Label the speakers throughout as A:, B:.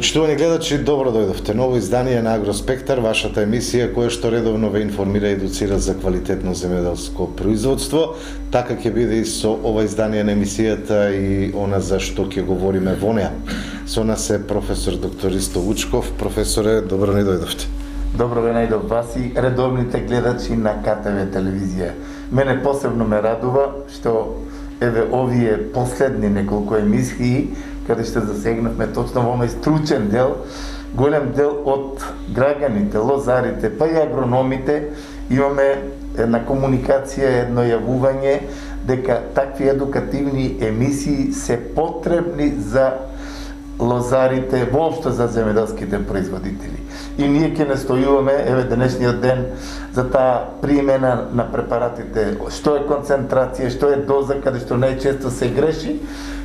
A: Почитувани гледачи, добро дојдовте. Ново издание на Агроспектар, вашата емисија која што редовно ве информира и едуцира за квалитетно земјоделско производство. Така ќе биде и со ова издание на емисијата и она за што ќе говориме во неа. Со нас е професор доктор Ристо Вучков. Професоре, добро не дојдовте.
B: Добро ве најдов вас и редовните гледачи на КТВ телевизија. Мене посебно ме радува што еве овие последни неколку емисии каде што засегнавме точно во овој стручен дел, голем дел од граѓаните, лозарите, па и агрономите, имаме една комуникација, едно јавување дека такви едукативни емисии се потребни за лозарите, воопшто за земјоделските производители. И ние ќе настојуваме, еве денешниот ден, за таа примена на препаратите, што е концентрација, што е доза, каде што најчесто се греши,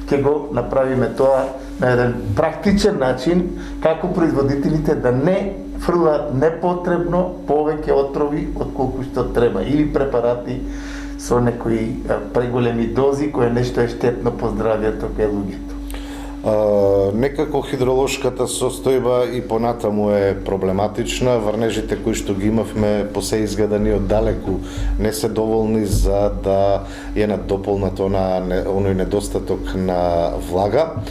B: ќе го направиме тоа на еден практичен начин, како производителите да не фрлаат непотребно повеќе отрови отколку што треба, или препарати со некои преголеми дози, кое нешто е штетно по здравјето кај луѓето.
A: Некако хидролошката состојба и понатаму е проблематична. Врнежите кои што ги имавме по се изгледани оддалеку не се доволни за да ја надополнат оној недостаток на влага.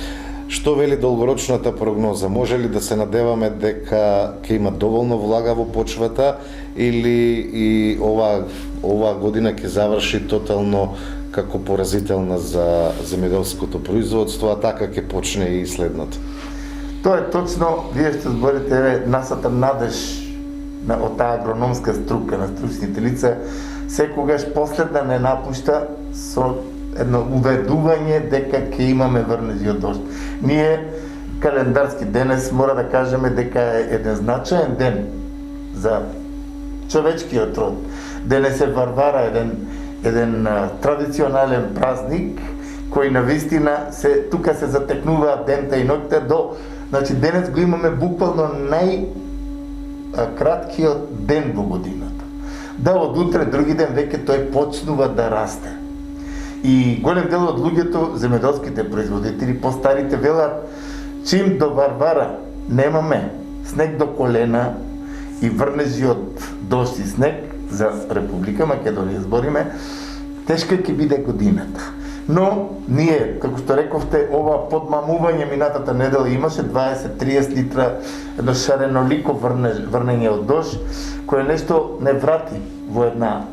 A: Што вели долгорочната прогноза? Може ли да се надеваме дека ќе има доволно влага во почвата или и ова година ќе заврши тотално како поразителна за земјоделското производство, а така ќе почне и следното?
B: Тоа е точно, вие што зборите, еве, насата надеж од таа агрономска струка на стручните лица, секогаш последна не напушта со едно уведување дека ќе имаме врнежи од дожд. Ние, календарски денес, мора да кажеме дека е еден значаен ден за човечкиот род. Денес е Варвара, еден традиционален празник кој навистина тука се затекнуваат дента и ноќта значи денес го имаме буквално најкраткиот ден во годината. Да од утре други ден веќе тој почнува да расте. И голем дел од луѓето, земјоделските производители, постарите велат, чим до Варвара немаме снег до колена и врнежи од дожд и снег, за Република Македонија збориме, тешка ќе биде годината. Но ние, како што рековте, ова подмамување минатата недела имаше 20-30 литра едно шаренолико врнење од дожд, кое нешто не врати во една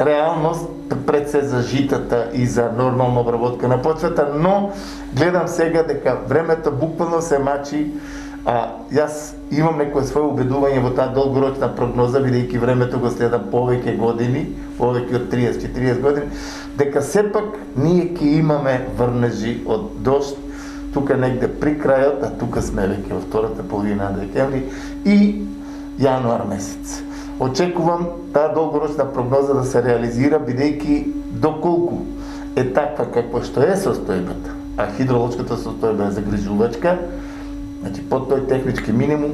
B: реалност пред се за житата и за нормална обработка на почвата, но гледам сега дека времето буквално се мачи. Јас имам некое свое убедување во таа долгорочна прогноза, бидејќи времето го следам повеќе години, повеќе од 30-40 години, дека сепак ние ќе имаме врнежи од дожд, тука негде при крајот, а тука сме веќе во втората половина на декември и јануар месец. Очекувам таа долгорочна прогноза да се реализира, бидејќи доколку е таква каква што е состојбата, а хидролошката состојба е загрижувачка, значи под тој технички минимум,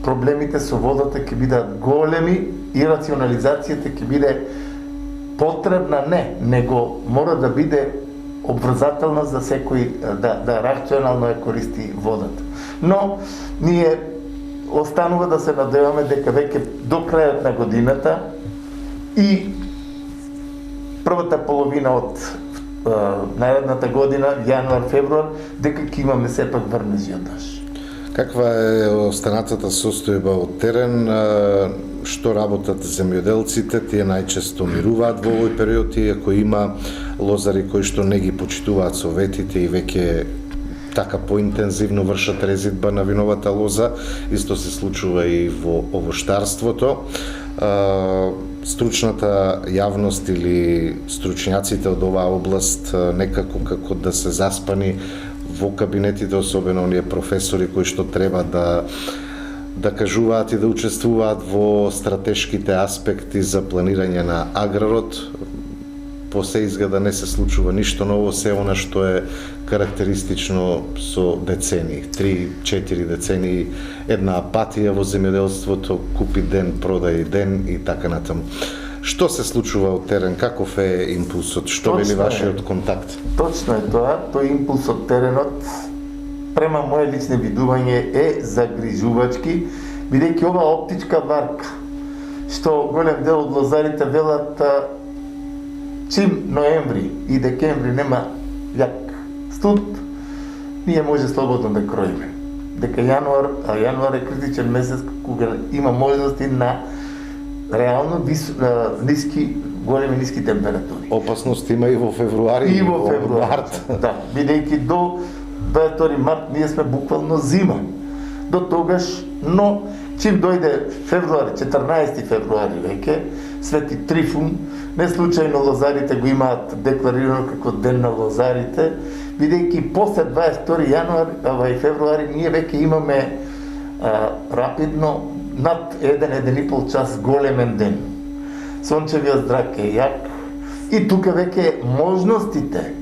B: проблемите со водата ќе бидат големи и рационализацијата ќе биде потребна него мора да биде обврзателна за секој да рационално ја користи водата. Но ние останува да се надеваме дека веќе до крајот на годината и првата половина од наредната година, јануар-февруар, дека ќе имаме сепак врнежи од дожд.
A: Каква е останатата состојба од терен, што работат земјоделците, тие најчесто мируваат во овој период, иако има лозари кои што не ги почитуваат советите и веќе така поинтензивно вршат резидба на виновата лоза, исто се случува и во овоштарството. Стручната јавност или стручњаците од оваа област некако како да се заспани во кабинетите, особено оние професори кои што треба да кажуваат и да учествуваат во стратешките аспекти за планирање на аграрот. По се изгледа не се случува ништо ново, се она што е карактеристично со децении, 3-4 децении, една апатија во земјоделството, купи ден, продај ден и така натаму. Што се случува од терен? Каков е импулсот? Што вели вашиот контакт?
B: Точно е тоа. Тој импулс од теренот према моje лични видување е загрижувачки, бидејќи ова оптичка варка, што голем дел од лозарите велат чим ноември и декември нема јак студ, ние може слободно да кроиме. Дека јануар е критичен месец кога има можности на реално ниски температури.
A: Опасност има и во февруари
B: И во февруари.
A: март.
B: Да, бидејќи до 22 март ние сме буквално зима. До тогаш, но чим дојде февруари, 14 февруари веќе, Свети Трифун, не случајно лозарите го имаат декларирано како ден на лозарите, бидејќи после 22 јануари и февруари ние веќе имаме рапидно над 1-1,5 час големен ден. Сончевиот зрак е јак и тука веќе можностите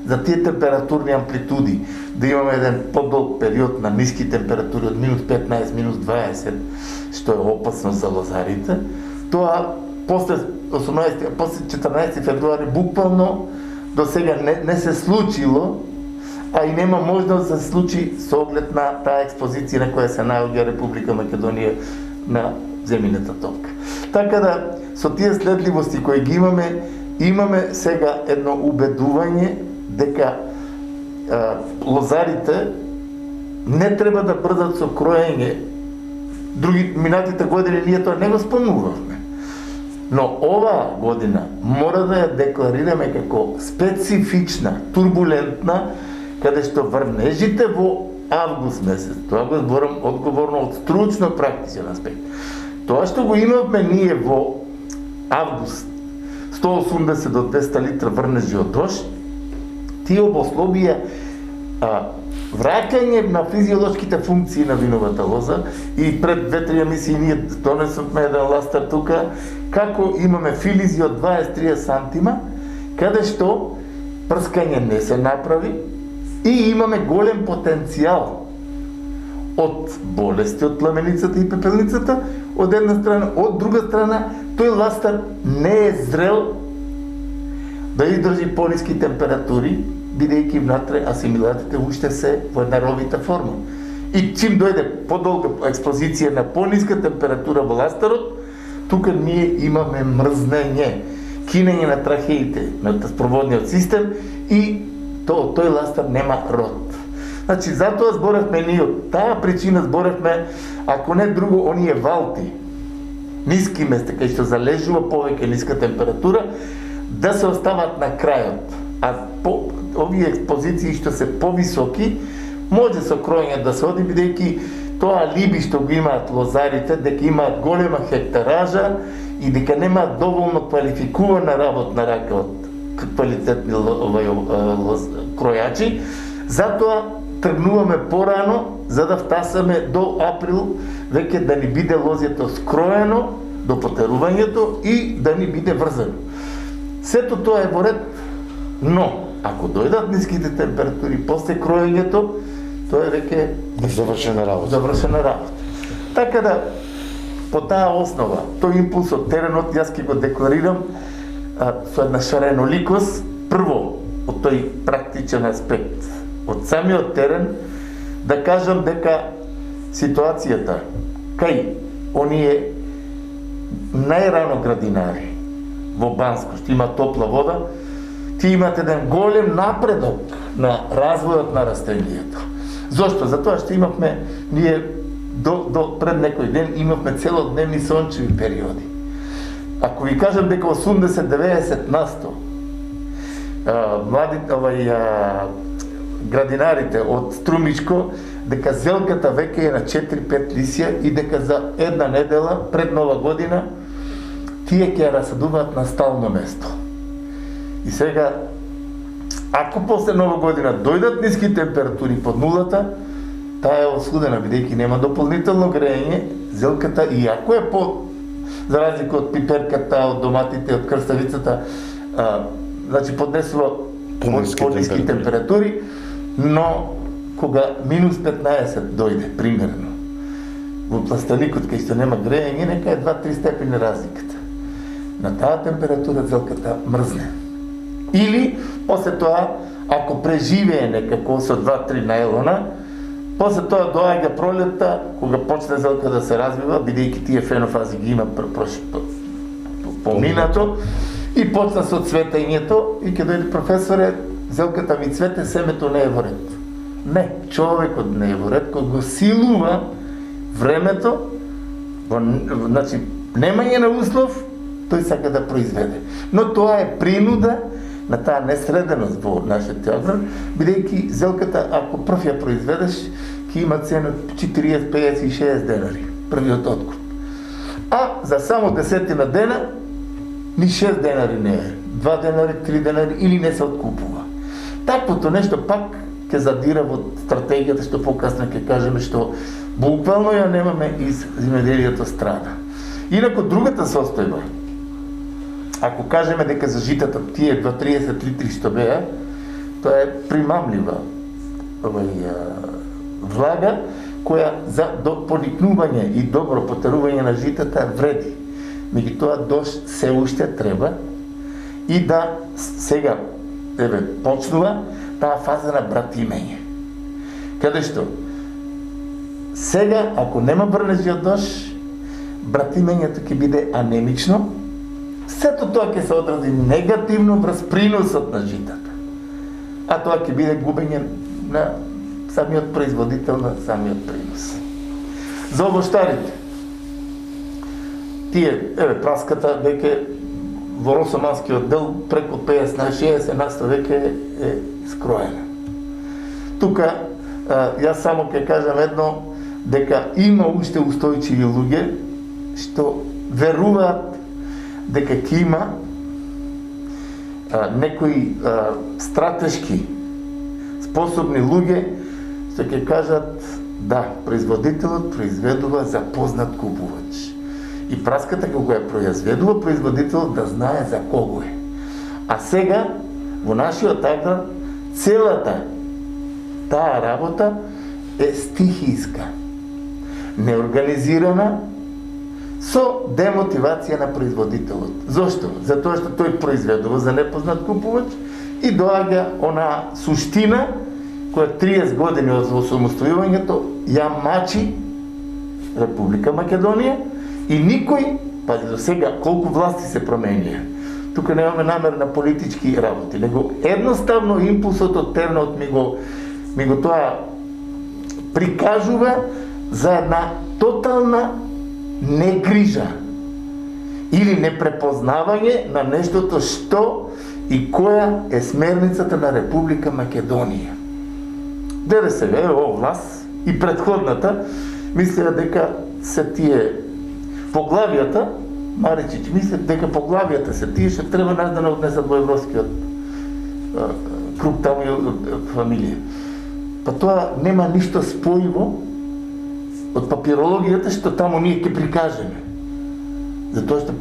B: за тие температурни амплитуди, да имаме еден подолг период на ниски температури од минус 15, минус 20, што е опасно за лозарите, тоа после 14 февруари буквално до сега не се случило, а и нема можност да се случи со оглед на таа експозиција на која се наоѓа Република Македонија на земјината топка. Така да, со тие следливости кои ги имаме сега едно убедување дека лозарите не треба да брзат со кроење. Минатите години ние тоа не го спомнувавме. Но оваа година мора да ја декларираме како специфична, турбулентна, каде што врнежите во август месец, тоа го зборам одговорно од стручно практичен аспект. Тоа што го имавме ние во август, 180 до 200 литра врнежи од дожд, тие обословија враќање на физиолошките функции на виновата лоза, и пред 2-3 емисии ние донесовме еден ластар тука, како имаме филизи од 20-30 сантима, каде што прскање не се направи и имаме голем потенцијал од болести од пламеницата и пепелницата, од една страна, од друга страна, тој ластар не е зрел да издржи пониски температури, бидејќи внатре асимилатите уште се во една ровита форма. И чим дојде подолга експозиција на пониска температура во ластарот, тука ние имаме мрзнење, кинење на трахеите, на спроводниот систем, и тој ластар нема род. Значи, затоа зборевме ние, од таа причина зборевме, ако не друго, оние валти, ниски места, кај што залежува повеќе ниска температура, да се остават на крајот. А овие експозиции што се повисоки, може со кроење да се оди, бидејќи тоа алиби што го имаат лозарите, дека имаат голема хектаража и дека немаат доволно квалификувана работна рака од квалитетни кројачи, затоа тргнуваме порано, за да втасаме до април веќе да ни биде лозјето скроено до потерувањето и да ни биде врзано. Сето тоа е во ред, но ако дојдат ниските температури после кроењето, тоа е веќе
A: завршена работа.
B: Така да, по таа основа, тој импулс од теренот, јас ќе го декларирам со една шареноликост, прво, од тој практичен аспект, од самиот терен, да кажам дека ситуацијата кај оние најрано градинари во Банско, што има топла вода, тие имат еден голем напредок на развојот на растенијето. Зошто? Затоа што имавме, ние до пред некој ден имавме целодневни сончеви периоди. Ако ви кажам дека 80-90% младите градинарите од Струмичко, дека зелката веќе е на 4-5 лисија и дека за една недела пред Нова година тие ќе ја расадуваат на стално место. И сега, ако после Нова година дојдат ниски температури под нулата, таа е осудена, бидејќи нема дополнително грејење, зелката, и ако е за разлика од пиперката, од доматите, од крставицата, значи поднесува по-ниски температури, но кога минус 15 дојде, примерно, во пластеликот кај што нема грејење, нека е 2-3 степени разликата. На таа температура зелката мрзне. Или, после тоа, ако преживее некако со 2-3 најлона, После тоа доаѓа пролетта, кога почне Зелка да се развива, бидејќи тие фенофази ги има поминато, и почна со цветењето, и ке дојде професоре, Зелката ми цвете, семето не е во ред. Не, човекот не е во ред, кога го силува времето, значи, немање на услов, тој сака да произведе. Но тоа е принуда на таа несреденост во нашиот театар, бидејќи Зелката, ако прв ја произведеш, ќе има цена 40, 50 и 60 денари, првиот откуп. А за само 10 дена, ни 6 денари не е, 2 денари, 3 денари или не се откупува. Таквото нешто пак ќе задира во стратегијата, што покасно ќе кажеме, што буквално ја немаме и земјоделието страда. Инаку другата состојба, ако кажеме дека за житата тие 2,30 литри што беа, тоа е примамлива влага, која за поникнување и добро потерување на житата вреди. Меѓутоа дожд се уште треба и да сега почнува таа фаза на братимење. Каде што сега, ако нема брнежиот дожд, братимењето ќе биде анемично, сето тоа ќе се одрази негативно врз приносот на житата. А тоа ќе биде губење на самиот производител, на самиот принос. За овоштарите, тие, праската веќе во росоманскиот дел преку 50 на 60 на 100 веќе е скроена. Тука, јас само ќе кажам едно, дека има уште устојчиви луѓе што веруваат дека ќе има некои стратешки способни луѓе што ќе кажат да, производителот произведува за познат купувач. И праската кога ја произведува производителот да знае за кого е. А сега во нашиот аграр целата таа работа е стихијска, неорганизирана, со демотивација на производителот. Зошто? Затоа што тој произведува за непознат купувач и доаѓа она суштина која 30 години од осамостојувањето ја мачи Република Македонија и никој, пази до сега колку власти се променија. Тука немаме намер на политички работи, него едноставно импулсот од тернот ми го тоа прикажува за една тотална негрижа или непрепознавање на нештото што и која е смерницата на Република Македонија. ДДСВ, власт и предходната мислеа дека се тие поглавијата, Маричич мисли дека поглавијата се тие што треба нас да не однесат во европскиот круг таму и фамилија. Па тоа нема ништо спојиво од папирологијата што таму ние ќе прикажеме. Затоа што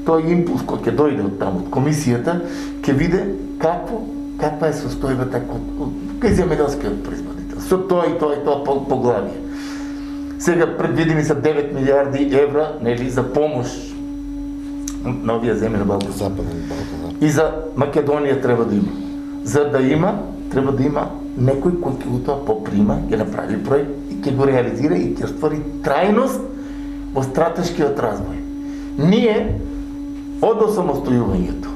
B: тој импулс кој ќе дојде од таму, од комисијата, ќе види каква е состојбата кај земјоделскиот производител. Со тоа и тоа поглавие. Сега предвидени се 9 милиарди евра, нели, за помош на овие земји на Балкан.
A: Западен Балкан.
B: И за Македонија треба да има. За да има, треба да има некој кој ќе го тоа поприма, ќе направи проект и ќе го реализира и ќе створи трајност во стратешкиот развој. Ние од осамостојувањето,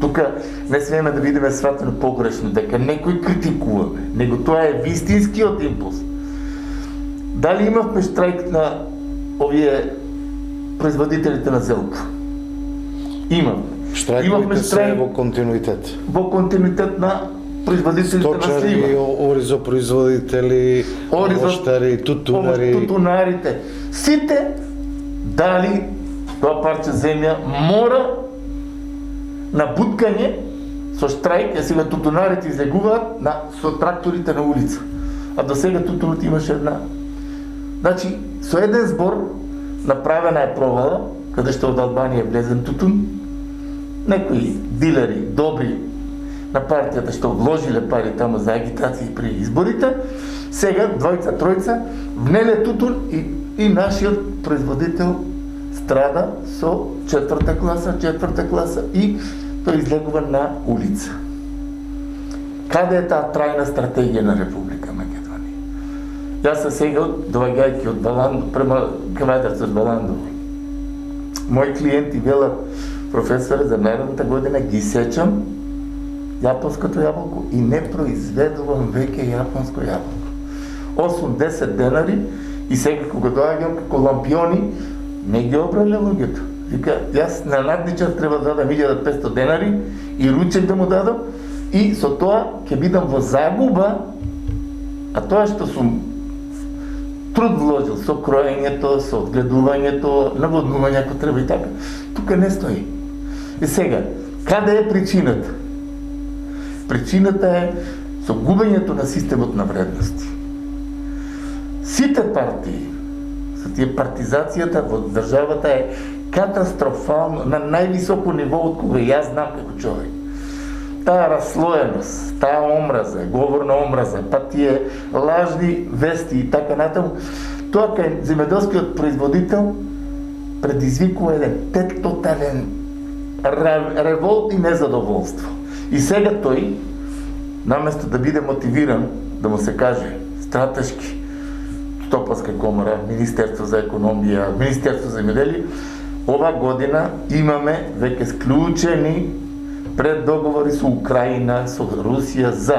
B: тука не смееме да видиме сватено погрешно дека некој критикуваме, него тоа е вистинскиот импулс. Дали имавме штрајк на овие производителите на зелка? Имавме.
A: Штрајковите се во континуитет.
B: Во континуитет на производителите на слива.
A: Сточари, оризопроизводители, овоштари, тутунари.
B: Тутунарите. Сите дали тоа парче земја мора на буткање со штрајк, сега тутунарите излегуваат со тракторите на улица. А до сега тутунот имаше една. Значи, со еден збор направена е провала, каде што од Албанија е влезен тутун, некои дилери, добри на партијата што вложиле пари таму за агитација при изборите, сега двојца, тројца внеле тутун и нашиот производител страда со четврта класа и тој излегува на улица. Каде е таа трајна стратегија на Република Македонија? Јас се сега, доаѓајќи од Баландо, према квадрат од Баландо, мои клиенти велат, професоре, за наредната година ги сечам јапонското јаболко и не произведувам веќе јапонско јаболко. 8-10 денари и сега кога доаѓам како лампиони, не ги обрале луѓето. Вика, јас на надничар треба да дадам 1500 денари и ручек да му дадам и со тоа ќе бидам во загуба, а тоа што сум труд вложил со кроењето, со одгледувањето, наводнување ако треба и така, тука не стои. И сега, каде е причината? Причината е со губењето на системот на вредности. Сите партии, со тие партизацијата во државата е катастрофално, на највисоко ниво од кога јас знам како човек. Таа раслоеност, таа омраза, говор на омраза, па тие лажни вести и така натаму, тоа кај земјоделскиот производител предизвикува еден тотален револт и незадоволство. И сега тој, наместо да биде мотивиран, да му се каже стратешки, Стопанска комора, Министерство за економија, Министерство за земјоделие, ова година имаме веќе склучени преддоговори со Украина, со Русија за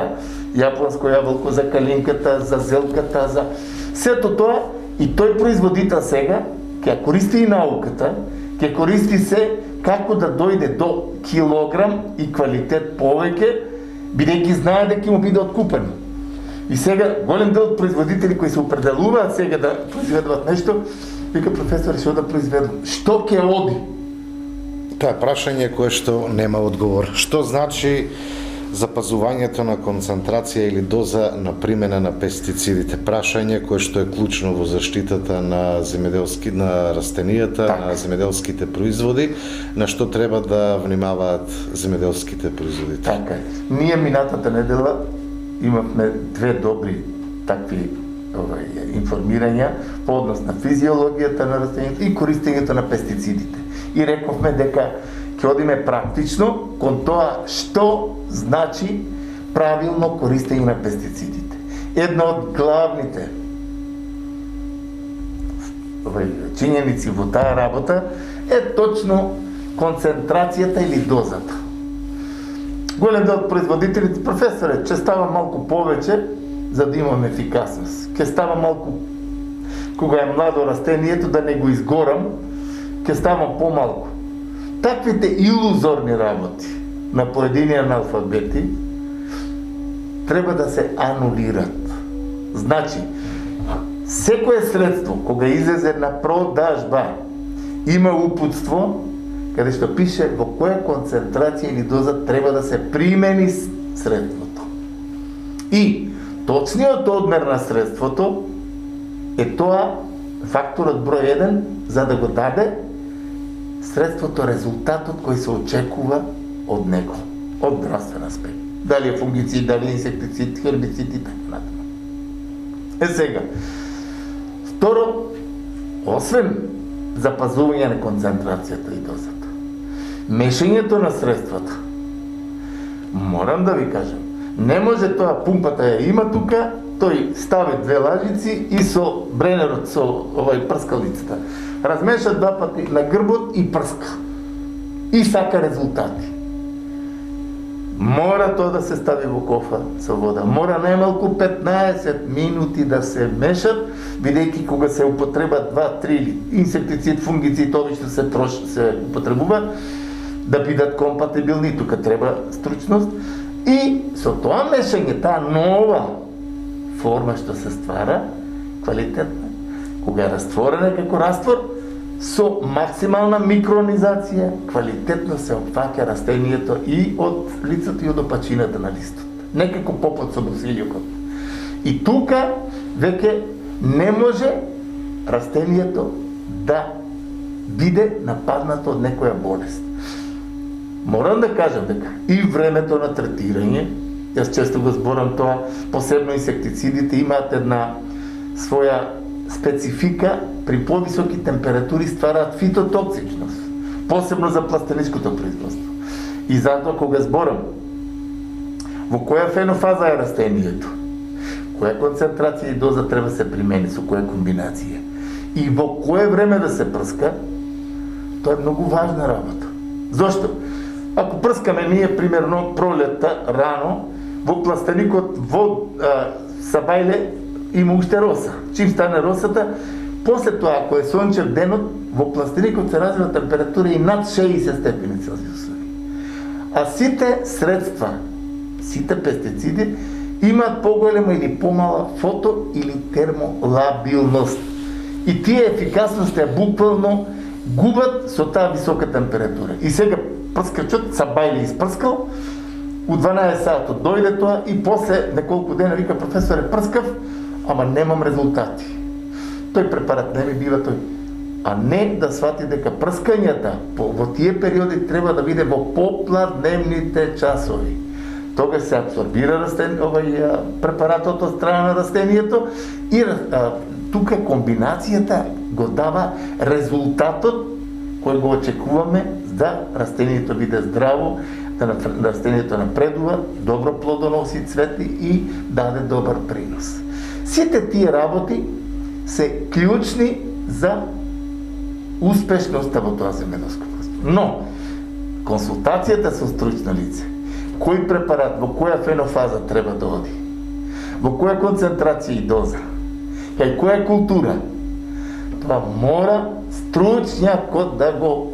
B: јапонско јаболко, за калинката, за зелката, за сето тоа, и тој производител сега ќе користи и науката, ќе користи се како да дојде до килограм и квалитет повеќе, бидејќи знае дека ќе му биде откупено. И сега голем дел од производители кои се определуваат сега да произведуваат нешто, вика, професор, што да произведувам? Што ќе оди?
A: Тоа е прашање кое што нема одговор. Што значи запазувањето на концентрација или доза на примена на пестицидите? Прашање кое што е клучно во заштитата на на растенијата, на земјоделските производи, на што треба да внимаваат земјоделските производители.
B: Така е. Ние минатата недела имавме две добри такви информирања по однос на физиологијата на растенијата и користењето на пестицидите. И рековме дека ќе одиме практично кон тоа што значи правилно користење на пестицидите. Една од главните чињеници во таа работа е точно концентрацијата или дозата. Голем дел од производителите, професоре, ќе става малку повеќе за да имаме ефикасност. Ќе става малку, кога е младо растението, да не го изгорам, ќе ставам помалку. Таквите илузорни работи на поедини аналфабети треба да се анулират. Значи, секое средство, кога излезе на продажба, има упутство каде што пише во која концентрација или доза треба да се примени средството. И точниот одмер на средството е тоа факторот број 1 за да го даде средството резултатот кој се очекува од него, од здравствен аспект. Дали е фунгицид, дали е инсектицид, хербицид и така натаму. Сега, второ, освен запазување на концентрацијата и дозата, мешањето на средствата, морам да ви кажам, не може тоа, пумпата ја има тука, тој стави две лажици и со бренерот, со прскалицата, размеша два пати на грбот и прска. И сака резултати. Мора тоа да се стави во кофа со вода. Мора најмалку 15 минути да се мешат, бидејќи кога се употреба 2-3 инсектицид, фунгицид, обично се употребува, да бидат компатибилни, тука треба стручност. И со тоа мешање, таа нова форма што се ствара, квалитетна, кога е растворена како раствор, со максимална микронизација, квалитетно се опфаќа растението и од лицето и од опачината на листот. Некако попот со босилјукот. И тука веќе не може растението да биде нападнато од некоја болест. Морам да кажам дека и времето на третирање, јас често го зборам тоа, посебно инсектицидите имаат една своја специфика, при повисоки температури ствараат фитотоксичност, посебно за пластеничкото производство. И затоа кога зборам во која фенофаза е растението, која концентрација и доза треба се примени, со која комбинација. И во кое време да се прска, тоа е многу важна работа. Зошто? Ако прскаме ние, примерно, пролетта, рано, во пластеникот, во Сабајле, има уште роса. Чим стане росата, после тоа, ако е сончев денот, во пластеникот се развива температура и над 60 степени Целзиусови. А сите средства, сите пестициди, имаат поголема или помала фото или термолабилност. И тие ефикасност ја буквално губат со таа висока температура. И сега прскачот Сабајле испрскал, у 12 сатот дојде тоа и после неколку дена вика професоре прскав, ама немам резултати. Тој препарат не ми бива тој. А не да свати дека прскањата во тие периоди треба да биде во попладневните часови. Тогаш се абсорбира препаратот од страна на растението и тука комбинацијата го дава резултатот кој го очекуваме да растението биде здраво, да растението напредува, добро плодоноси, цвети и даде добар принос. Сите тие работи се клучни за успешноста во тоа земјоделско производство. Но консултацијата со стручно лице, кој препарат во која фенофаза треба да оди, во која концентрација и доза, кај која култура, тоа мора стручњакот да го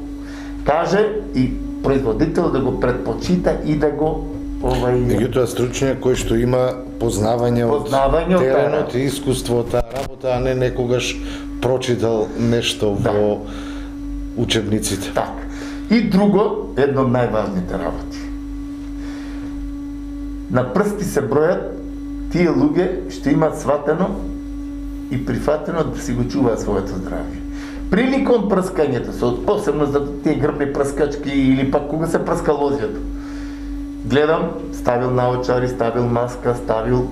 B: каже и производител да го предпочита и да го
A: Меѓутоа стручњак кој што има познавање од теренот и искуство од таа работа, а не некогаш прочитал нешто во учебниците.
B: Так. И друго, едно од најважните работи. На прсти се бројат тие луѓе што имаат сватено и прифатено да си го чуваат своето здравје. Приликон прскањето, посебно за тие грбни прскачки или пак кога се прска лозјето. Гледам, ставил наочари, ставил маска, ставил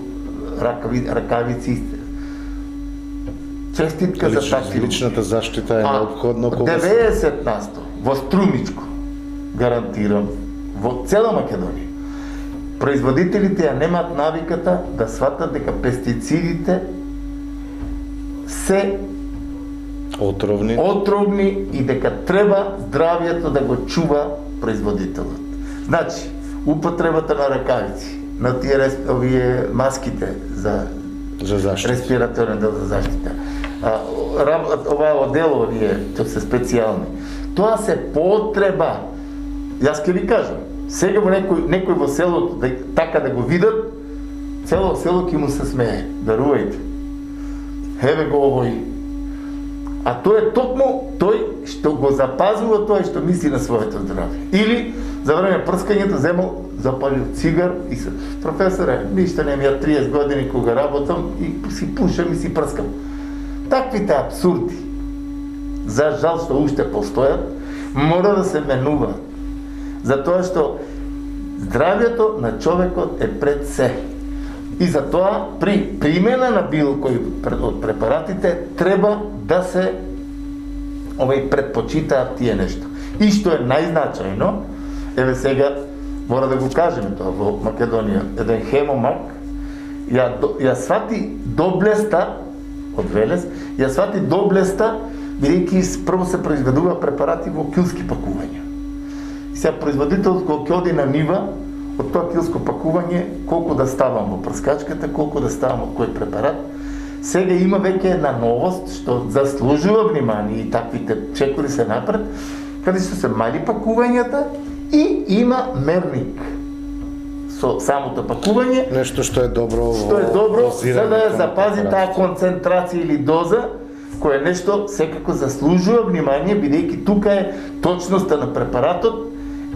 B: ракавици. Честитка за такви.
A: Личната заштита е необходно.
B: 90% во струмичко, гарантирам, во цела Македонија. Производителите ја немаат навиката да сватат дека пестицидите се отровни и дека треба здравјето да го чува производителот. Значи, употребата на ракавици, на тие маските за заштита, респираторен дел за заштита, оваа одело што се специјални. Тоа се потреба. Јас ќе ви кажам, сега во некој во селото така да го видат, цело село ќе му се смее. Верувајте. Еве го овој. А тој е токму тој што го запазува тоа и што мисли на своето здравје. Или за време прскањето земал, запалил цигар и се професоре, ништо не ми ја 30 години кога работам и си пушам и си прскам. Таквите абсурди, за жал што уште постојат, мора да се менуваат. Затоа што здравјето на човекот е пред се. И затоа при примена на било кој од препаратите треба да се предпочитаат тие нешто. И што е најзначајно, еве сега мора да го кажеме тоа во Македонија, еден хемомак ја свати доблеста од Велес, ја свати доблеста бидејќи прво се произведува препарати во килски пакувања. И сега производителот кога ќе оди на нива, од тоа килско пакување, колку да ставам во прскачката, колку да ставам од кој препарат. Сега има веќе една новост што заслужува внимание и таквите чекори се напред, каде што се мали пакувањата и има мерник со самото пакување.
A: Нешто што е добро
B: за да ја запази таа концентрација или доза, која нешто секако заслужува внимание, бидејќи тука е точноста на препаратот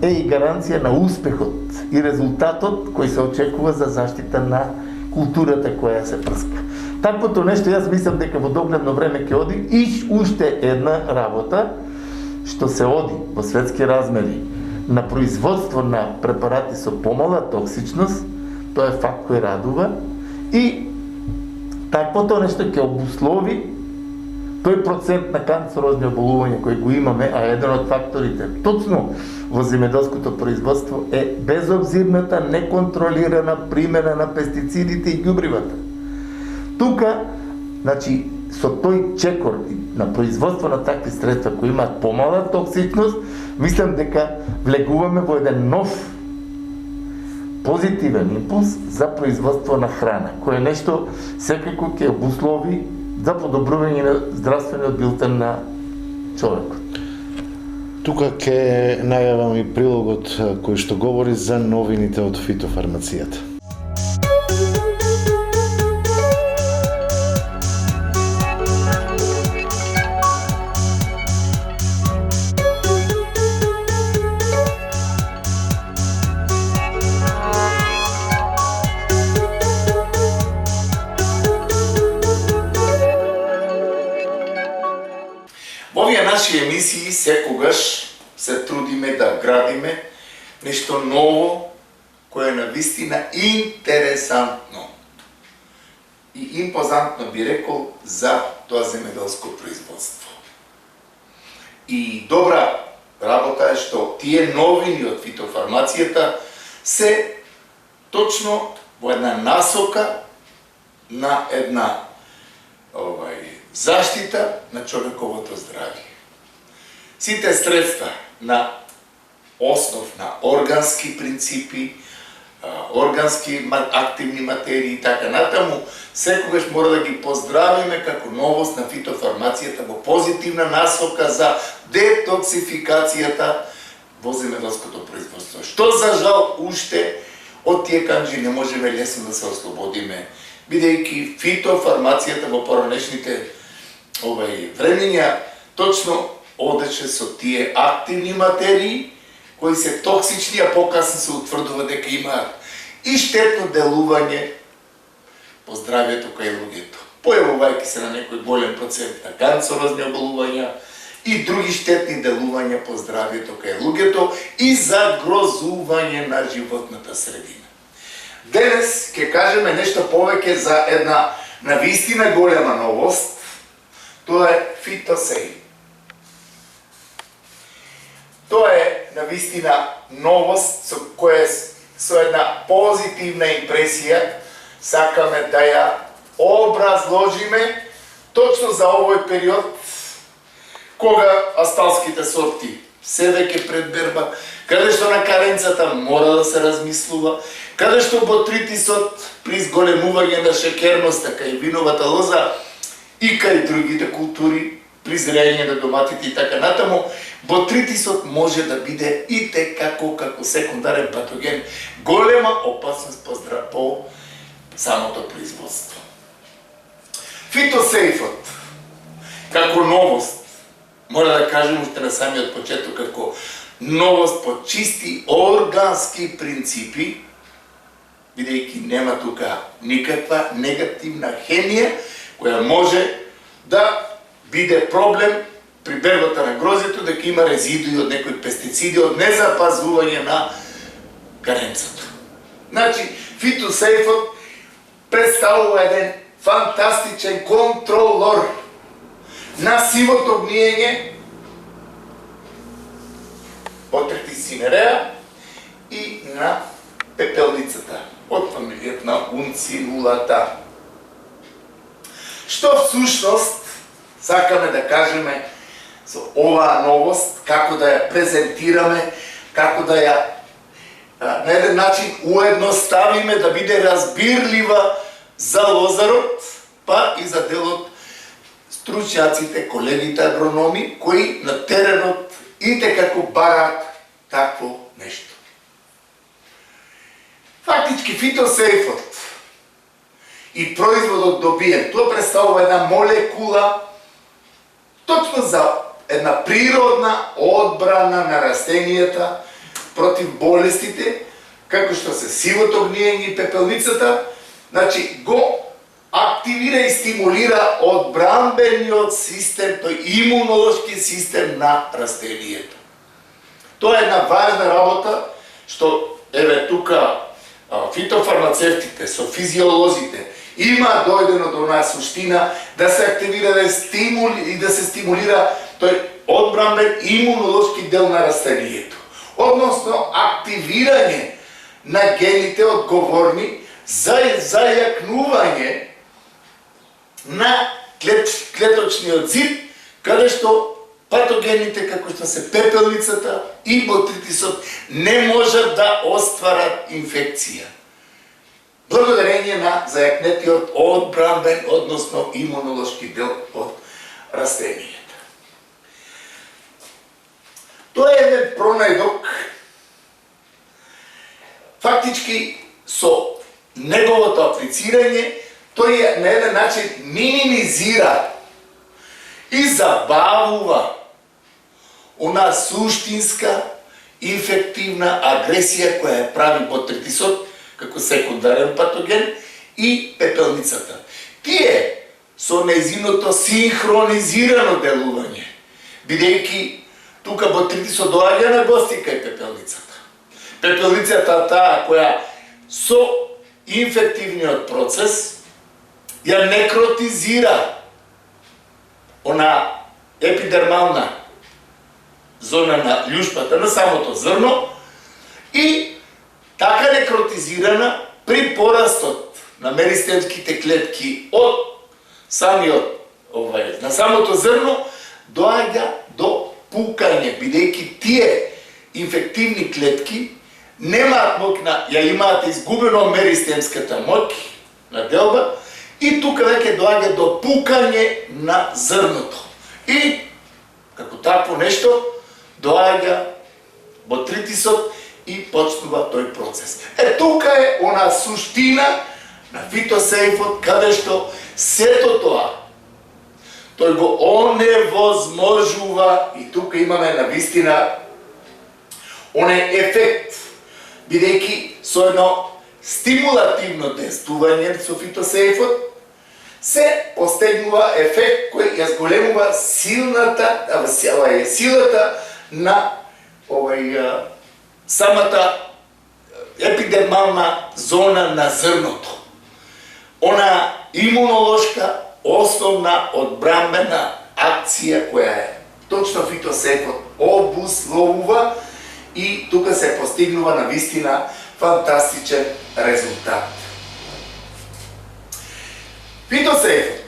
B: е и гаранција на успехот и резултатот кој се очекува за заштита на културата која се прска. Таквото нешто јас мислам дека во догледно време ќе оди и уште една работа што се оди во светски размери на производство на препарати со помала токсичност, тоа е факт кој радува и таквото нешто ќе обуслови тој процент на канцерозни оболувања кои го имаме, а еден од факторите точно во земјоделското производство е безобзирната, неконтролирана примена на пестицидите и ѓубривата. Тука, значи, со тој чекор на производство на такви средства кои имаат помала токсичност, мислам дека влегуваме во еден нов позитивен импулс за производство на храна, кој е нешто секако ќе обуслови за подобрување на здравствениот билтен на човекот.
A: Тука ќе најавам и прилогот кој што говори за новините од фитофармацијата.
B: Во овие наши емисии секогаш се трудиме да градиме нешто ново, кое е навистина интересантно и импозантно би рекол за тоа земјоделско производство. И добра работа е што тие новини од фитофармацијата се точно во една насока на една заштита на човековото здравје. Сите средства на основ на органски принципи, органски активни материи и така натаму, секогаш мора да ги поздравиме како новост на фитофармацијата во позитивна насока за детоксификацијата во земјоделското производство. Што за жал уште од тие канџи не можеме лесно да се ослободиме, бидејќи фитофармацијата во поранешните времења точно одеше со тие активни материи кои се токсични, а покасно се утврдува дека имаат и штетно делување по здравјето кај луѓето, појавувајќи се на некој голем процент на канцерозни оболувања и други штетни делувања по здравјето кај луѓето и загрозување на животната средина. Денес ќе кажеме нешто повеќе за една навистина голема новост. Тоа е фитосеј. Тоа е навистина новост со една позитивна импресија сакаме да ја образложиме точно за овој период кога асталските сорти се веќе пред берба, каде што на каренцата мора да се размислува, каде што ботритисот при зголемување на шекерноста кај виновата лоза и кај другите култури, при зрење на доматите и така натаму, ботритисот може да биде и како секундарен патоген, голема опасност по самото производство. Фитосейфот, како новост, мора да кажем уште на самиот почеток, како новост по чисти органски принципи, бидејќи нема тука никаква негативна хемија, која може да биде проблем при бербата на грозето, дека има резидуи од некои пестициди, од незапазување на каренцата. Значи, фитосейфот представува еден фантастичен контролор на сивото гниење, Botrytis и на пепелницата од фамилијата на унцинулата. Што всушност сакаме да кажеме со оваа новост, како да ја презентираме, како да ја на еден начин уедноставиме, да биде разбирлива за лозарот, па и за дел од стручњаците, колегите агрономи, кои на теренот итекако бараат такво нешто. Фактички фитосейфот и производот добиен, тоа представува една молекула точно за една природна одбрана на растенијата против болестите, како што се сивото гниење и пепелницата, значи го активира и стимулира одбранбениот систем, тој имунолошки систем на растенијето. Тоа е една важна работа, што еве тука фитофармацевтите со физиолозите има дојдено до онаа суштина да се активира и да се стимулира тој одбранбен имунолошки дел на растенијето, односно активирање на гените одговорни за зајакнување на клеточниот зид, каде што патогените како што се пепелницата и ботритисот не можат да остварат инфекција. Благодарение на зајакнетиот одбранбен, односно имунолошки дел од растенијата. Тоа е еден пронајдок. Фактички со неговото аплицирање тој на еден начин минимизира и забавува она суштинска инфективна агресија која ја прави ботритисот како секундарен патоген и пепелницата. Тие со нејзиното синхронизирано делување, бидејќи тука ботритисот доаѓа на гости кај пепелницата. Пепелницата таа која со инфективниот процес ја некротизира она епидермална зона на љушпата, на самото зрно, и така некротизирана при порастот на меристемските клетки од самиот на самото зрно доаѓа до пукање, бидејќи тие инфективни клетки немаат моќна, ја имаат изгубено меристемската моќ на делба и тука веќе доаѓа до пукање на зрното. И како такво нешто доаѓа ботритисот и почнува тој процес. Тука е она суштина на фитосейфот, каде што сето тоа тој го оневозможува, и тука имаме навистина оне ефект, бидејќи со едно стимулативно действување со фитосейфот се постигнува ефект кој ја зголемува силата на самата епидермална зона на зрното. Она имунолошка основна одбранбена акција која е точно фитосейфот обусловува и тука се постигнува навистина фантастичен резултат. Фитосейфот.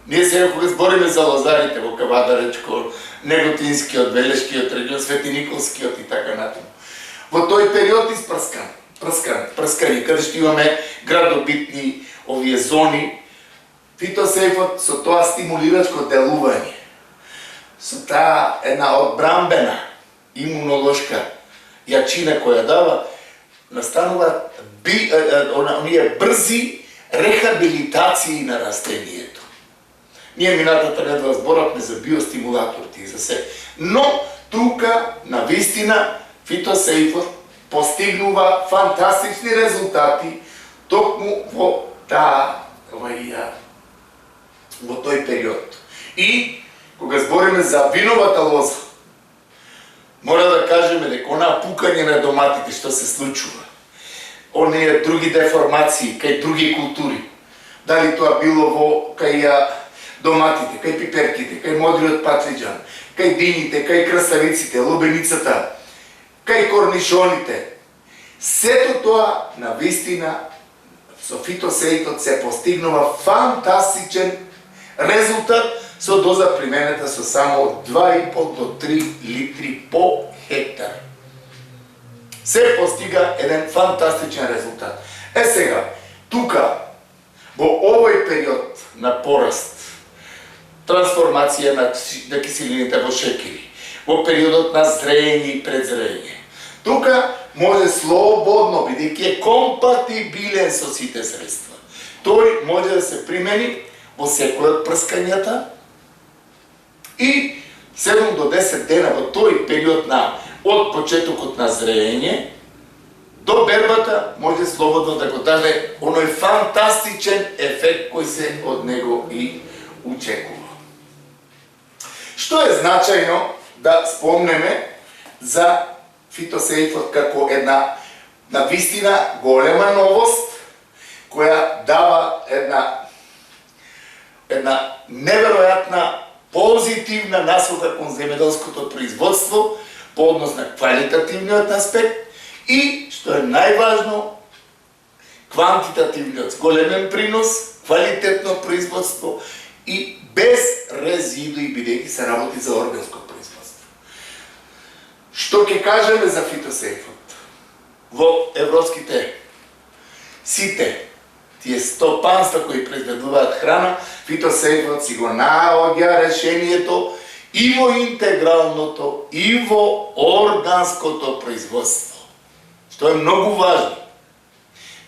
B: Ние сега кога збориме за лозарите во Кавадаречко, Неготинскиот, Велешкиот регион, Свети Николскиот и така натаму. Во тој период прскани, каде што имаме градобитни овие зони, фитосейфот со тоа стимулирачко делување, со таа една одбранбена имунолошка јачина која дава, настануваат оние брзи рехабилитации на растението. Ние минатата недела зборавме за биостимулаторите и за се. Но тука навистина фитосейфот постигнува фантастични резултати токму во тој период. И кога збориме за виновата лоза, мора да кажеме дека онаа пукање на доматите што се случува, оние други деформации кај други култури, дали тоа било кај доматите, кај пиперките, кај модриот патлиџан, кај дините, кај краставиците, лубеницата, кај корнишоните, сето тоа навистина со фитосејтот се постигнува фантастичен резултат со доза применета со само 2,5 до 3 литри по хектар. Се постига еден фантастичен резултат. Сега, тука, во овој период на пораст, трансформација на киселините во шекери, во периодот на зрење и предзрење, тука може слободно, бидејќи е компатибилен со сите средства. Тој може да се примени во секој од прскањата и 7 до 10 дена во тој период од почетокот на зрење до бербата може слободно да го даде оној фантастичен ефект кој се од него и очекува. Што е значајно да спомнеме за фитосејфот како една навистина голема новост која дава една неверојатна позитивна насока кон земјоделското производство по однос на квалитативниот аспект и, што е најважно, квантитативниот големен принос, квалитетно производство и без резидуи, бидејќи се работи за органско производство. Што ќе кажеме за фитосейфот? Во европските сите тие стопанства кои произведуваат храна, фитосейфот си го наоѓа решението и во интегралното, и во органското производство. Што е многу важно.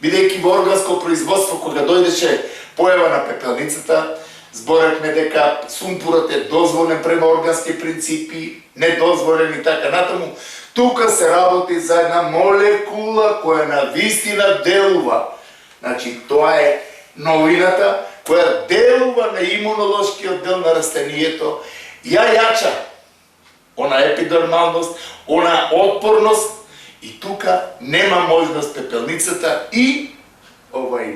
B: Бидејќи во органско производство, кога дојдеше појава на пепелницата, зборевме дека сумпурот е дозволен према органски принципи, недозволен и така натаму. Тука се работи за една молекула која навистина делува. Значи, тоа е новината која делува на имунолошкиот дел на растението, ја јача она епидермалност, она отпорност и тука нема можност пепелницата и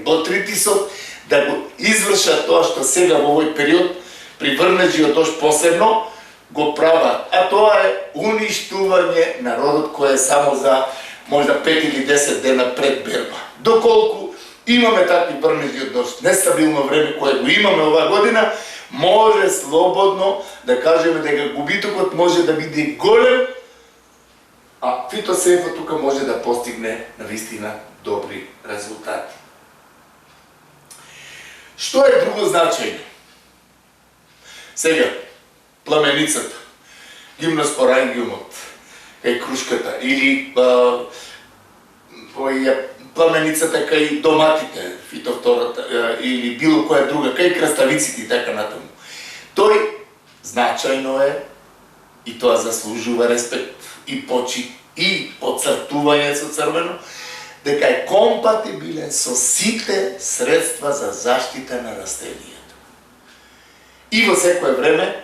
B: ботритисот да го извршат тоа што сега во овој период при врнежиот ош посебно го прават. А тоа е уништување на родот кој е само за можда 5 или 10 дена пред берба. Доколку имаме такви врнежи од дожд, нестабилно време кое го имаме оваа година, може слободно да кажеме дека губитокот може да биде голем, а фитосейфот тука може да постигне навистина добри резултати. Што е друго значајно? Сега, пламеницата, гимноспорангиумот, кај крушката, или пламеницата кај доматите, фитофтората, или било која друга, кај краставиците и така натаму. Тој значајно е, и тоа заслужува респект, и почит, и подцртување со црвено, дека е компатибилен со сите средства за заштита на растенијето. И во секое време,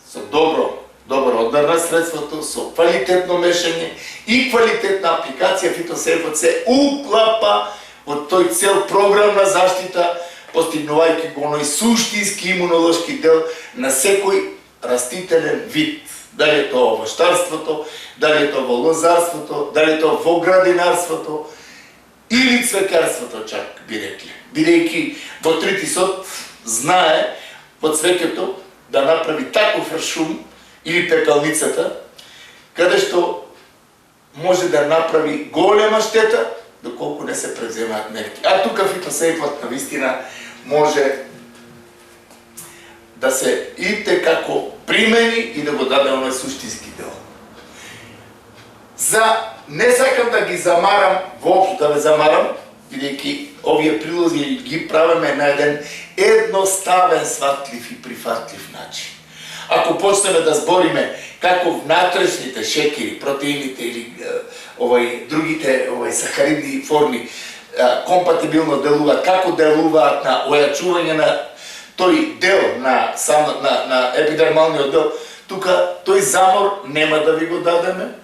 B: со добар одбор на средството, со квалитетно мешање и квалитетна апликација, фитосейфот се уклапа во тој цел програм на заштита, постигнувајќи го оној суштински имунолошки дел на секој растителен вид. Дали е тоа во штарството, дали е тоа во лозарството, дали е тоа во градинарството, или цвекарството чак би рекли. Бидејќи ботритисот знае во цвеќето да направи таков шум или пепелницата, каде што може да направи голема штета, доколку не се преземаат мерки. А тука фитосейфот навистина може да се ите како примени и да го даде оној суштински дел. Не сакам да ги замарам, воопшто да ве замарам, бидејќи овие прилози ги правиме на еден едноставен, сватлив и прифатлив начин. Ако почнеме да збориме како внатрешните шекери, протеините или другите сахаридни форми компатибилно делуваат, како делуваат на ојачување на тој дел на епидермалниот дел, тука тој замор нема да ви го дадеме,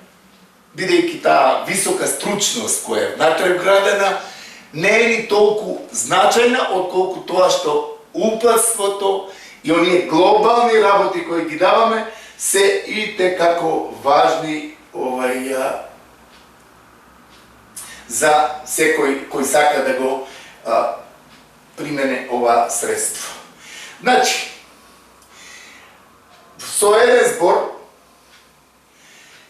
B: бидејќи таа висока стручност која е внатре вградена не е ни толку значајна отколку тоа што упатството и оние глобални работи кои ги даваме се и како важни за секој кој сака да го примене ова средство. Значи, со еден збор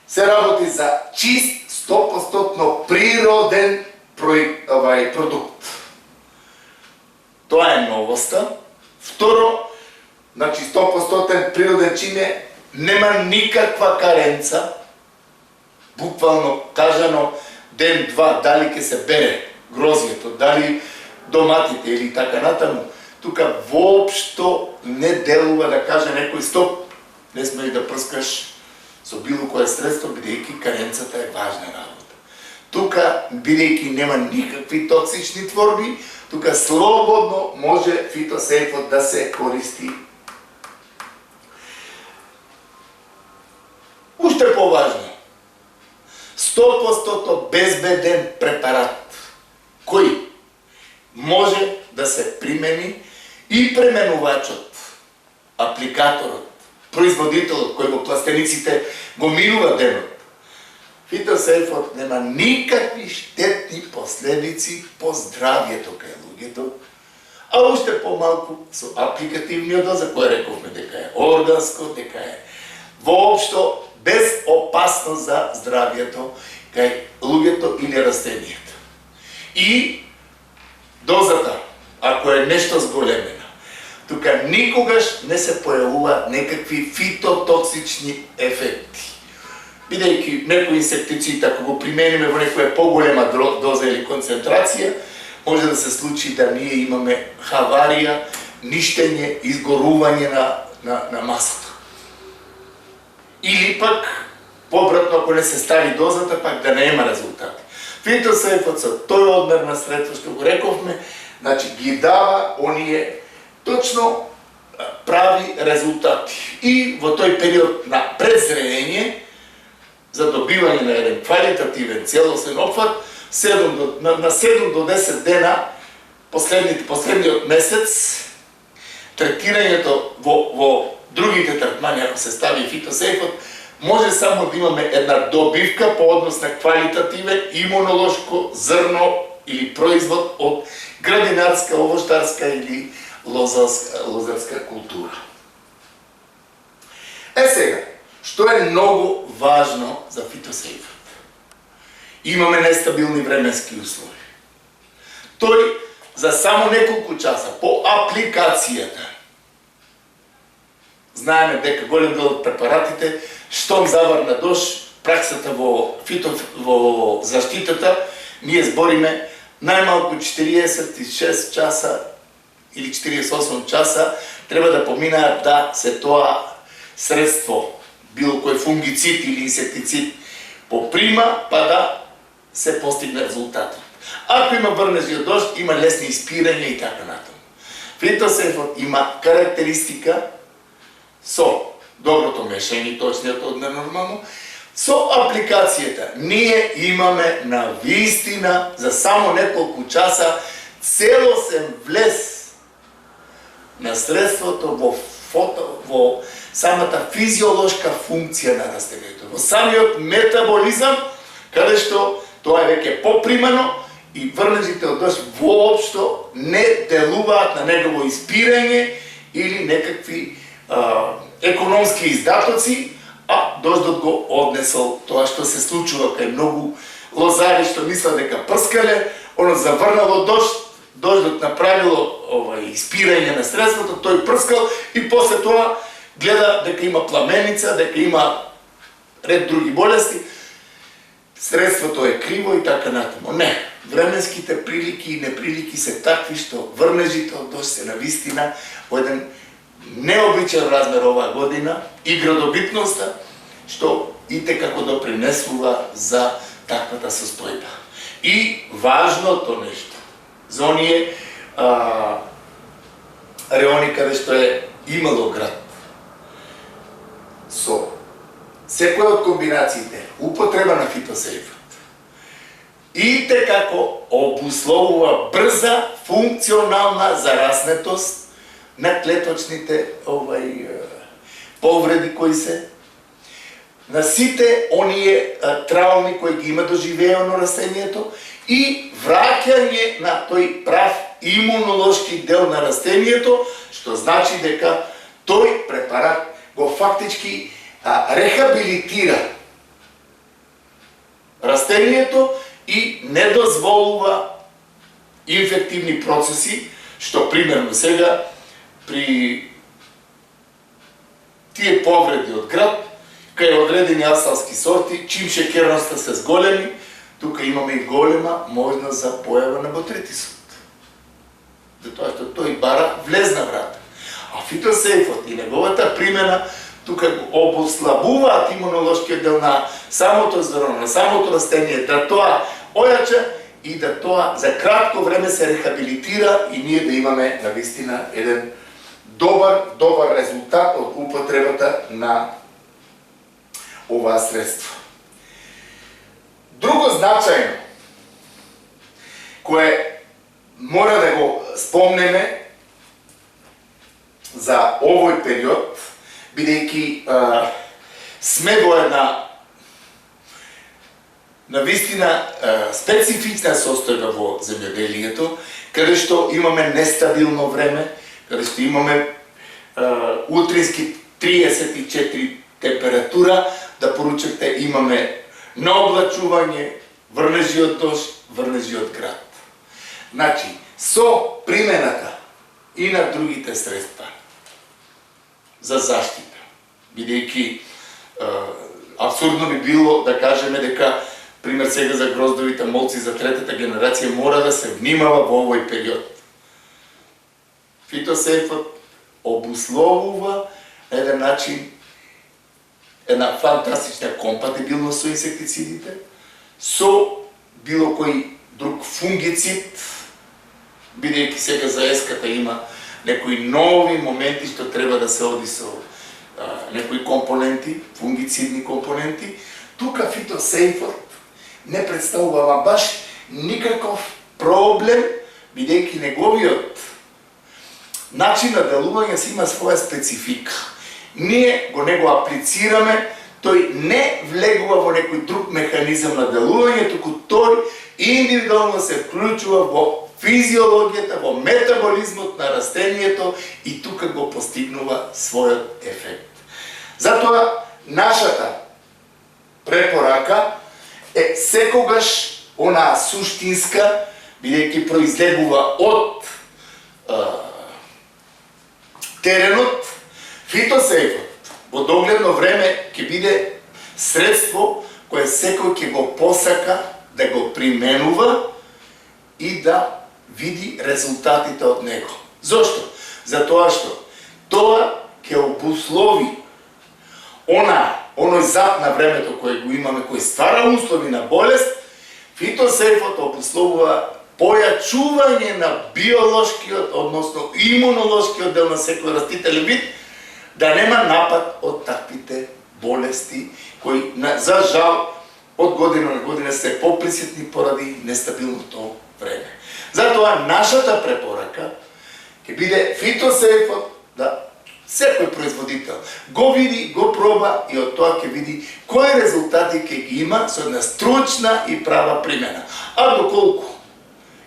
B: се работи за чист, 100% природен продукт. Тоа е новоста. Второ, значи 100% природен чине, нема никаква каренца, буквално кажано ден-два, дали ќе се бере грозјето, дали доматите или така натаму, тука воопшто не делува да каже некој стоп, не смееш да прскаш со било кое средство, бидејќи каренцата е важна работа. Тука, бидејќи нема никакви токсични творби, тука слободно може фитосейфот да се користи. Уште поважно, 100% безбеден препарат, кој може да се примени и пременувачот, апликаторот, производителот кој во пластениците го минува денот. Фитосейфот нема никакви штетни последици последици по здравјето кај луѓето, а уште помалку со апликативниот дел, за кој рековме дека е органско, дека е воопшто без опасност за здравјето кај луѓето или растенијата. И дозата, ако е нешто зголемена, тука никогаш не се појавуваат некакви фитотоксични ефекти. Бидејќи некој инсектицид, ако го примениме во некоја поголема доза или концентрација, може да се случи да ние имаме хаварија, ништење, изгорување на масата. Или пак, попратно, ако не се стави дозата, пак да нема резултати. Фитосејфот со тој одмер на средство што го рековме, значи ги дава оние точно прави резултати. И во тој период на презрење, за добивање на еден квалитативен целосен опфат, на 7 до 10 дена, последниот месец, третирањето во другите третмани, ако се стави фитосејфот, може само да имаме една добивка по однос на квалитативен имунолошко зрно или производ од градинарска, овоштарска или лозарска култура. Сега, што е многу важно за фитосејфот? Имаме нестабилни временски услови. Тој за само неколку часа по апликацијата, знаеме дека голем дел од препаратите, штом заврна дожд, праксата во заштитата, ние збориме најмалку 46 часа или 48 часа треба да поминаат да се тоа средство, било кој фунгицид или инсектицид, поприма, па да се постигне резултатот. Ако има врнежи од дожд, има лесни испирања и така натаму. Фитосејфот има карактеристика со доброто мешање, точниот одмер нормално, со апликацијата ние имаме на вистина за само неколку часа целосен влез на средството во самата физиолошка функција на растението, во самиот метаболизам, каде што тоа е веќе попримано и врнежите од дожд воопшто не делуваат на негово испирање или некакви економски издатоци, а дождот го однесол тоа што се случува кај многу лозари што мислат дека прскале, оно заврнало дождот направило испирање на средството, тој прскал и после тоа гледа дека има пламеница, дека има ред други болести, средството е криво и така натаму. Не, временските прилики и неприлики се такви што врнежите од дожд се навистина во еден необичен размер оваа година и градобитноста, што итекако допринесува за таквата состојба. И важното нешто, за оние реони каде што е имало град, со секоја од комбинациите употреба на фитосејфот итекако обусловува брза функционална зараснетост на клеточните повреди кои се, на сите оние трауми кои ги има доживеено растението и враќање на тој прав имунолошки дел на растението, што значи дека тој препарат го фактички рехабилитира растението и не дозволува инфективни процеси, што примерно сега при тие повреди од град, кај одредени асалски сорти, чим шекерноста се зголеми, тука имаме и голема можност за појава на ботритисот. Затоа што тој бара влезна врата. А фитосејфот и неговата примена тука го обослабуваат имунолошкиот дел на самото зрно, на самото растение, да тоа ојача и да тоа за кратко време се рехабилитира и ние да имаме навистина еден добар резултат од употребата на оваа средство. Друго значајно кое мора да го спомнеме за овој период, бидејќи сме во една навистина специфична состојба во земјоделието, каде што имаме нестабилно време, каде што имаме утрински 34 температура, да поручате имаме наоблачување, врнежи од дожд, врнежи од град. Значи, со примената и на другите средства за заштита, бидејќи апсурдно би било да кажеме дека, пример сега за гроздовите молци за третата генерација, мора да се внимава во овој период. Фитосейфот обусловува на еден начин една фантастична компатибилност со инсектицидите, со било кој друг фунгицид, бидејќи сега за еската има некои нови моменти што треба да се оди со некои компоненти, фунгицидни компоненти. Тука фитосейфот не представува баш никаков проблем, бидејќи неговиот начин на делување си има своја специфика. Ние не го аплицираме, тој не влегува во некој друг механизам на делување, туку тој индивидуално се вклучува во физиологијата, во метаболизмот на растението и тука го постигнува својот ефект. Затоа нашата препорака е секогаш онаа суштинска, бидејќи произлегува од теренот. Фитосейфот во догледно време ќе биде средство кое секој ќе го посака да го применува и да види резултатите од него. Зошто? Затоа што тоа ќе обуслови оној зап на времето кое го имаме, кој ствара услови на болест. Фитосейфот обусловува појачување на биолошкиот, односно имунолошкиот дел на секој растителен вид, да нема напад од таквите болести, кои, за жал, од година на година се поприсутни поради нестабилното време. Затоа нашата препорака ќе биде фитосейфот да секој производител го види, го проба и од тоа ќе види кои резултати ќе ги има со една стручна и права примена. А доколку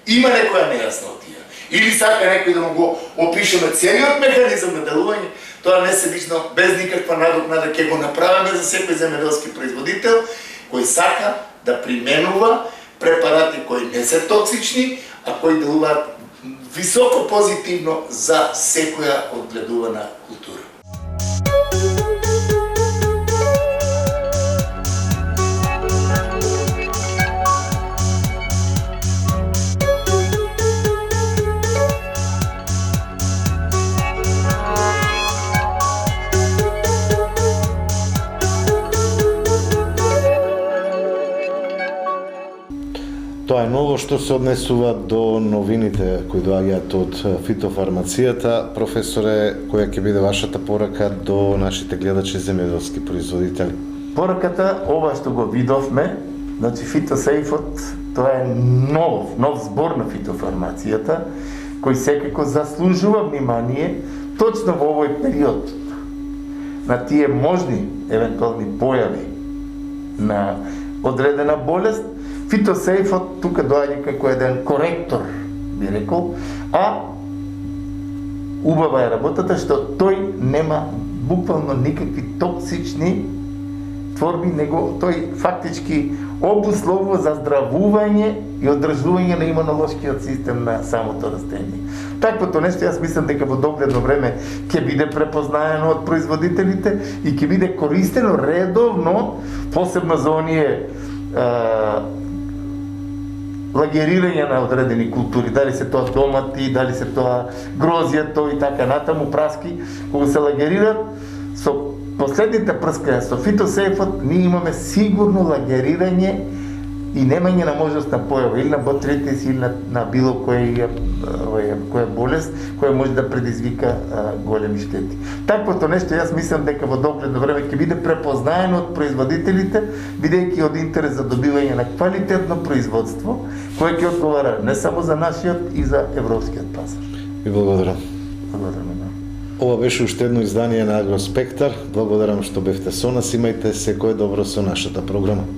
B: има некоја нејаснотија или сака некој да му го опишеме целиот механизам на делување, тоа несебично, без никаква надокнада ќе го направиме за секој земјоделски производител кој сака да применува препарати кои не се токсични, а кои делуваат високо позитивно за секоја одгледувана култура.
A: Тоа е ново што се однесува до новините кои доаѓаат од фитофармацијата. Професоре, која ќе биде вашата порака до нашите гледачи земјоделски производители?
B: Пораката, ова што го видовме, значи фитосейфот, тоа е нов збор на фитофармацијата, кој секако заслужува внимание точно во овој период на тие можни евентуални појави на одредена болест. Фитосейфот тука доаѓа како еден коректор, би рекол, а убава е работата што тој нема буквално никакви токсични творби, него тој фактички обусловува заздравување и одржување на имунолошкиот систем на самото растение. Таквото нешто јас мислам дека во догледно време ќе биде препознаено од производителите и ќе биде користено редовно, посебно за оние лагерирање на одредени култури, дали се тоа домати, дали се тоа грозјето и така натаму, праски, кога се лагерираат, со последните прскања со фитосейфот, ние имаме сигурно лагерирање и немање на можност на појава или на ботритис или на било која болест која може да предизвика големи штети. Таквото нешто јас мислам дека во догледно време ќе биде препознаено од производителите, бидејќи од интерес за добивање на квалитетно производство кое ќе одговара не само за нашиот и за европскиот пазар.
A: Ви благодарам.
B: Благодарам.
A: Ова беше уште едно издание на Агроспектар. Благодарам што бевте со нас. Имајте секое добро со нашата програма.